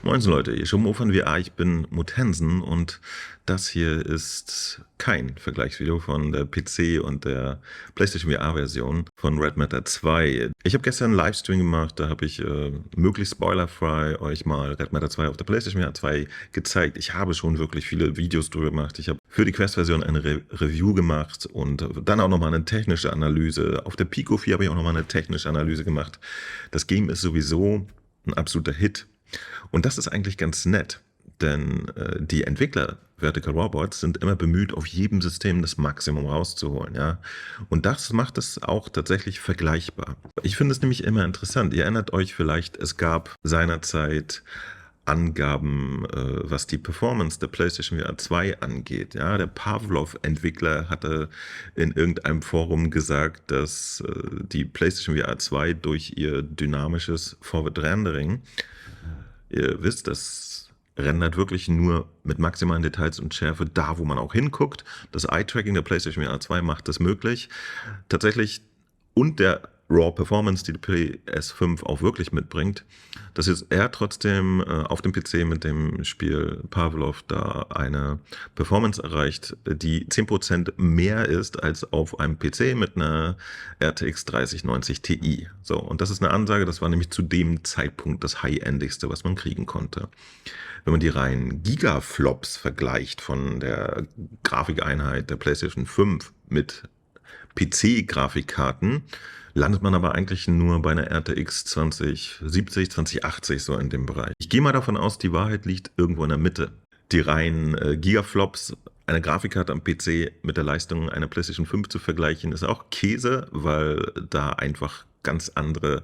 Moin Leute, ihr schon von VR, ich bin Mutensen und das hier ist kein Vergleichsvideo von der PC und der PlayStation VR-Version von Red Matter 2. Ich habe gestern einen Livestream gemacht, da habe ich möglichst spoilerfrei euch mal Red Matter 2 auf der PlayStation VR 2 gezeigt. Ich habe schon wirklich viele Videos drüber gemacht. Ich habe für die Quest-Version eine Review gemacht und dann auch nochmal eine technische Analyse. Auf der Pico 4 habe ich auch nochmal eine technische Analyse gemacht. Das Game ist sowieso ein absoluter Hit. Und das ist eigentlich ganz nett, denn die Entwickler Vertical Robots sind immer bemüht, auf jedem System das Maximum rauszuholen. Ja? Und das macht es auch tatsächlich vergleichbar. Ich finde es nämlich immer interessant. Ihr erinnert euch vielleicht, es gab seinerzeit Angaben, was die Performance der PlayStation VR 2 angeht. Ja, der Pavlov-Entwickler hatte in irgendeinem Forum gesagt, dass die PlayStation VR 2 durch ihr dynamisches Forward Rendering, ihr wisst, das rendert wirklich nur mit maximalen Details und Schärfe da, wo man auch hinguckt. Das Eye-Tracking der PlayStation VR 2 macht das möglich. Tatsächlich, und der Raw Performance, die PS5 auch wirklich mitbringt, dass jetzt er trotzdem auf dem PC mit dem Spiel Pavlov da eine Performance erreicht, die 10% mehr ist als auf einem PC mit einer RTX 3090 Ti. So, und das ist eine Ansage, das war nämlich zu dem Zeitpunkt das High-Endigste, was man kriegen konnte. Wenn man die reinen Gigaflops vergleicht von der Grafikeinheit der PlayStation 5 mit PC-Grafikkarten, landet man aber eigentlich nur bei einer RTX 2070, 2080, so in dem Bereich. Ich gehe mal davon aus, die Wahrheit liegt irgendwo in der Mitte. Die reinen Gigaflops, eine Grafikkarte am PC mit der Leistung einer PlayStation 5 zu vergleichen, ist auch Käse, weil da einfach ganz andere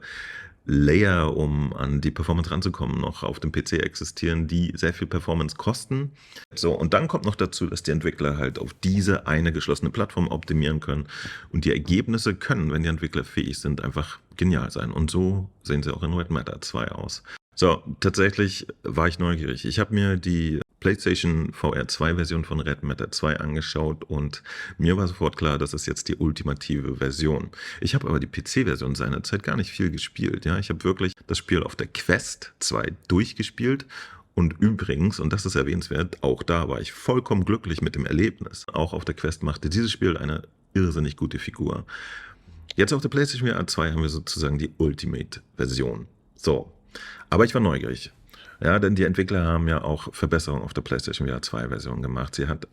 Layer, um an die Performance ranzukommen, noch auf dem PC existieren, die sehr viel Performance kosten. So, und dann kommt noch dazu, dass die Entwickler halt auf diese eine geschlossene Plattform optimieren können. Und die Ergebnisse können, wenn die Entwickler fähig sind, einfach genial sein. Und so sehen sie auch in Red Matter 2 aus. So, tatsächlich war ich neugierig. Ich habe mir die PlayStation VR 2 Version von Red Matter 2 angeschaut und mir war sofort klar, das ist jetzt die ultimative Version. Ich habe aber die PC-Version seinerzeit gar nicht viel gespielt. Ja? Ich habe wirklich das Spiel auf der Quest 2 durchgespielt. Und übrigens, und das ist erwähnenswert, auch da war ich vollkommen glücklich mit dem Erlebnis. Auch auf der Quest machte dieses Spiel eine irrsinnig gute Figur. Jetzt auf der PlayStation VR 2 haben wir sozusagen die Ultimate-Version. So, aber ich war neugierig. Ja, denn die Entwickler haben ja auch Verbesserungen auf der PlayStation VR 2 Version gemacht. Sie hat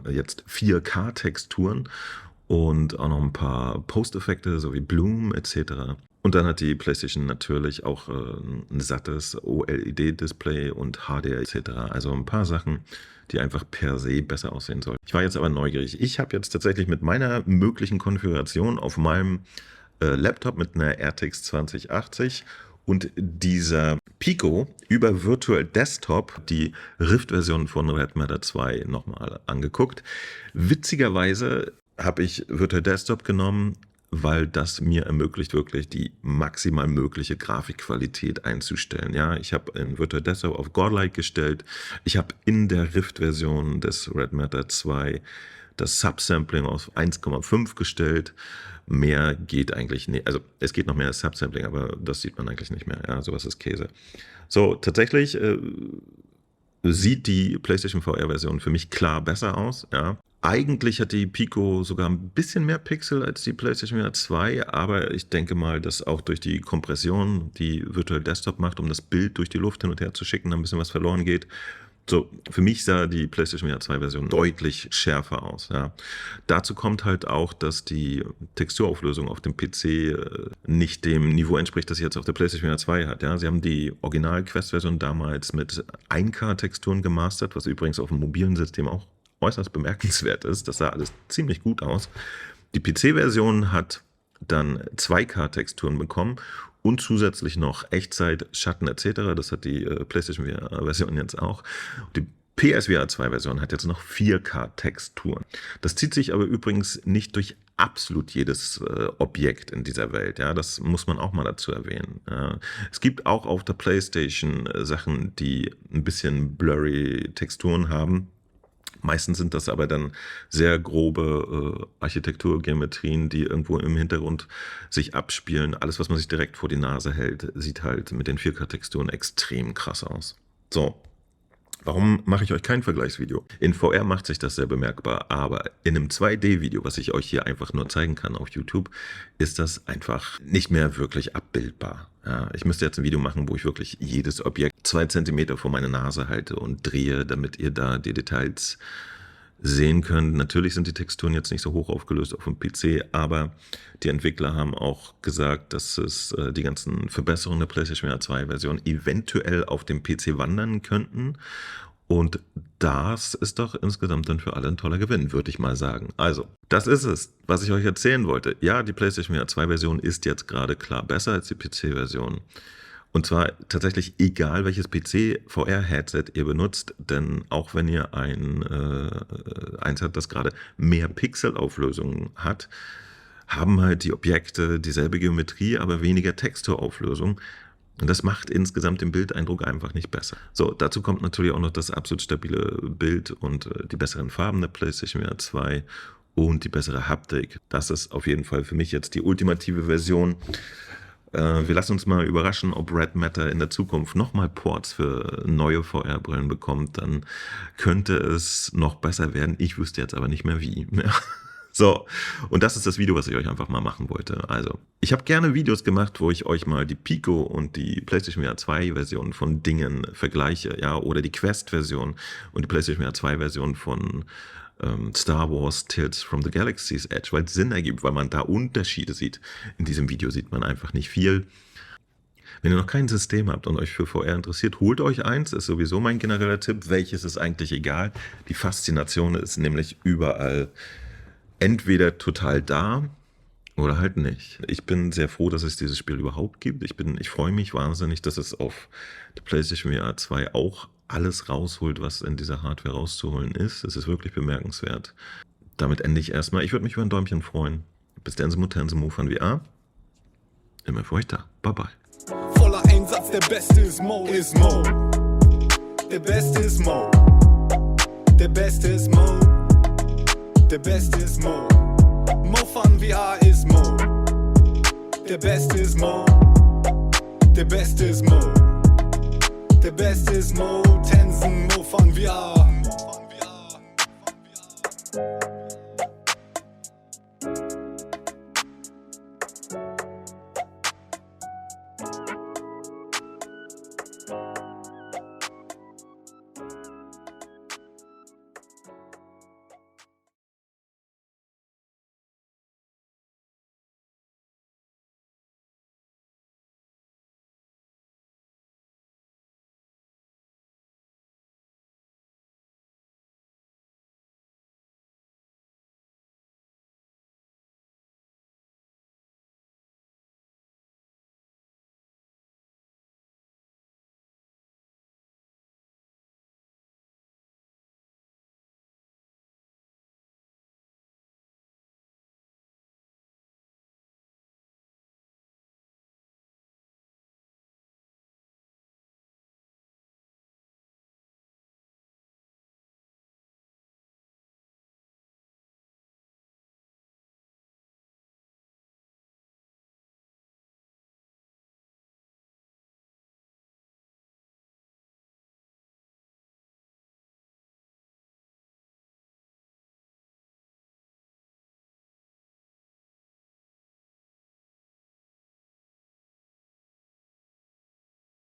jetzt 4K-Texturen und auch noch ein paar Post-Effekte, so wie Bloom etc. Und dann hat die PlayStation natürlich auch ein sattes OLED-Display und HDR etc. Also ein paar Sachen, die einfach per se besser aussehen sollen. Ich war jetzt aber neugierig. Ich habe jetzt tatsächlich mit meiner möglichen Konfiguration auf meinem Laptop mit einer RTX 2080 und dieser Pico über Virtual Desktop die Rift-Version von Red Matter 2 nochmal angeguckt. Witzigerweise habe ich Virtual Desktop genommen, weil das mir ermöglicht, wirklich die maximal mögliche Grafikqualität einzustellen. Ja, ich habe in Virtual Desktop auf Godlike gestellt. Ich habe in der Rift-Version des Red Matter 2 das Subsampling auf 1,5 gestellt. Mehr geht eigentlich nicht. Also es geht noch mehr als Subsampling, aber das sieht man eigentlich nicht mehr. Ja, sowas ist Käse. So, tatsächlich sieht die PlayStation VR-Version für mich klar besser aus. Ja. Eigentlich hat die Pico sogar ein bisschen mehr Pixel als die PlayStation VR 2, aber ich denke mal, dass auch durch die Kompression, die Virtual Desktop macht, um das Bild durch die Luft hin und her zu schicken, ein bisschen was verloren geht. So, für mich sah die PlayStation VR 2 Version deutlich schärfer aus. Ja. Dazu kommt halt auch, dass die Texturauflösung auf dem PC nicht dem Niveau entspricht, das sie jetzt auf der PlayStation VR 2 hat. Ja. Sie haben die Original-Quest-Version damals mit 1K-Texturen gemastert, was übrigens auf dem mobilen System auch äußerst bemerkenswert ist. Das sah alles ziemlich gut aus. Die PC-Version hat dann 2K-Texturen bekommen und zusätzlich noch Echtzeit, Schatten etc. Das hat die PlayStation VR-Version jetzt auch. Die PSVR 2-Version hat jetzt noch 4K-Texturen. Das zieht sich aber übrigens nicht durch absolut jedes Objekt in dieser Welt. Ja, das muss man auch mal dazu erwähnen. Ja. Es gibt auch auf der PlayStation Sachen, die ein bisschen blurry Texturen haben. Meistens sind das aber dann sehr grobe Architekturgeometrien, die irgendwo im Hintergrund sich abspielen. Alles, was man sich direkt vor die Nase hält, sieht halt mit den 4K-Texturen extrem krass aus. So. Warum mache ich euch kein Vergleichsvideo? In VR macht sich das sehr bemerkbar, aber in einem 2D-Video, was ich euch hier einfach nur zeigen kann auf YouTube, ist das einfach nicht mehr wirklich abbildbar. Ja, ich müsste jetzt ein Video machen, wo ich wirklich jedes Objekt 2 cm vor meine Nase halte und drehe, damit ihr da die Details sehen könnt. Natürlich sind die Texturen jetzt nicht so hoch aufgelöst auf dem PC, aber die Entwickler haben auch gesagt, dass es die ganzen Verbesserungen der PlayStation VR 2 Version eventuell auf dem PC wandern könnten. Und das ist doch insgesamt dann für alle ein toller Gewinn, würde ich mal sagen. Also, das ist es, was ich euch erzählen wollte. Ja, die PlayStation VR 2 Version ist jetzt gerade klar besser als die PC-Version. Und zwar tatsächlich egal, welches PC-VR-Headset ihr benutzt, denn auch wenn ihr eins habt, das gerade mehr Pixelauflösung hat, haben halt die Objekte dieselbe Geometrie, aber weniger Texturauflösung. Und das macht insgesamt den Bildeindruck einfach nicht besser. So, dazu kommt natürlich auch noch das absolut stabile Bild und die besseren Farben der PlayStation VR 2 und die bessere Haptik. Das ist auf jeden Fall für mich jetzt die ultimative Version. Wir lassen uns mal überraschen, ob Red Matter in der Zukunft nochmal Ports für neue VR-Brillen bekommt. Dann könnte es noch besser werden. Ich wüsste jetzt aber nicht mehr wie. So, und das ist das Video, was ich euch einfach mal machen wollte. Also, ich habe gerne Videos gemacht, wo ich euch mal die Pico und die PlayStation VR 2 Version von Dingen vergleiche, ja, oder die Quest Version und die PlayStation VR 2 Version von Star Wars Tales from the Galaxy's Edge, weil es Sinn ergibt, weil man da Unterschiede sieht. In diesem Video sieht man einfach nicht viel. Wenn ihr noch kein System habt und euch für VR interessiert, holt euch eins, ist sowieso mein genereller Tipp. Welches ist eigentlich egal. Die Faszination ist nämlich überall entweder total da oder halt nicht. Ich bin sehr froh, dass es dieses Spiel überhaupt gibt. Ich freue mich wahnsinnig, dass es auf der PlayStation VR 2 auch alles rausholt, was in dieser Hardware rauszuholen ist. Es ist wirklich bemerkenswert. Damit ende ich erstmal. Ich würde mich über ein Däumchen freuen. Bis dann, Move an VR. Immer für euch da. Bye bye. Voller Einsatz, der Beste ist Mo. Der Beste ist Mo. Der Beste ist Mo. Der Beste ist Mo. Mo von VR ist Mo. Der Beste ist Mo. Der Beste ist Mo. Der Beste ist Mo. Tensen Mo von VR.